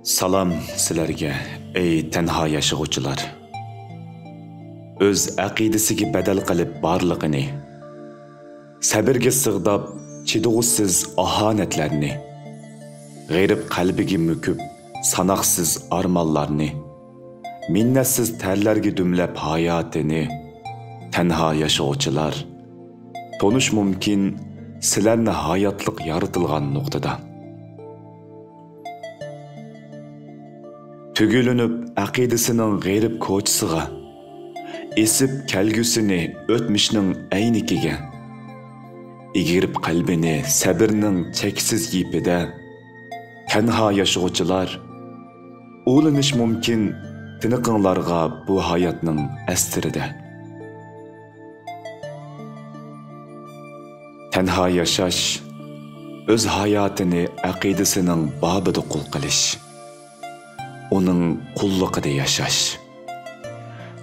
Salam sizlarga, ey tanho yashag'uvchilar. O'z aqidasiga badal qilib borlig'ini, sabrga sig'dab chidug'usiz ahonatlarni, g'ayrib qalbiga mukib sanoqsiz armonlarni, minnatsiz tarlarga dumlab hayotini, tanho yashag'uvchilar, tonish mumkin sizlarni hayotliq yaratilgan nuqtada. Tügülünüp aqidəsinin g'ayrib ko'chisiga, esib kelgüsini o'tmishning aynikiga, egirib qalbini sabrning cheksiz yipida, tanho yashag'uvchilar, o'linish mumkin tiniqinglarga bu hayotning astirida. Tanho yashash, o'z hayotini aqidasining babida qul qilish. Onun qulluqida yashash.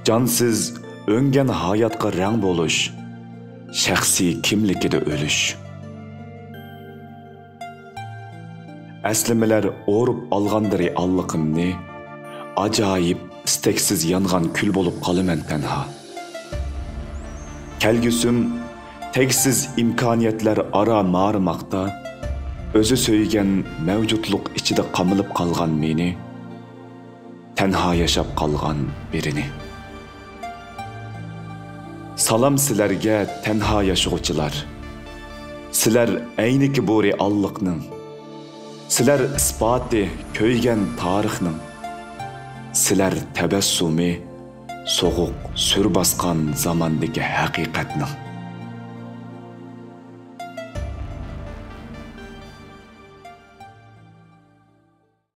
Cansız o'ngan hayotga rang bo'lish, shaxsiy kimligida o'lish. Aslimalar o'rib olgandiri alliqimni, ajoyib isteksiz yongan kul bo'lib qolaman tanho. Kelgüsüm teksiz imkoniyatlar ara marmaqda, o'zi söygen mavjudluq ichida qamilib qolgan meni, tanho yashab qolgan birini. Salam sizlarga tanho yashag'uvchilar. Sizlar ayniki bo'ri alliqning. Sizlar isboti ko'ygan tarixning. Sizlar tabassumi so'g'uq sur bosgan zamondagi haqiqatning.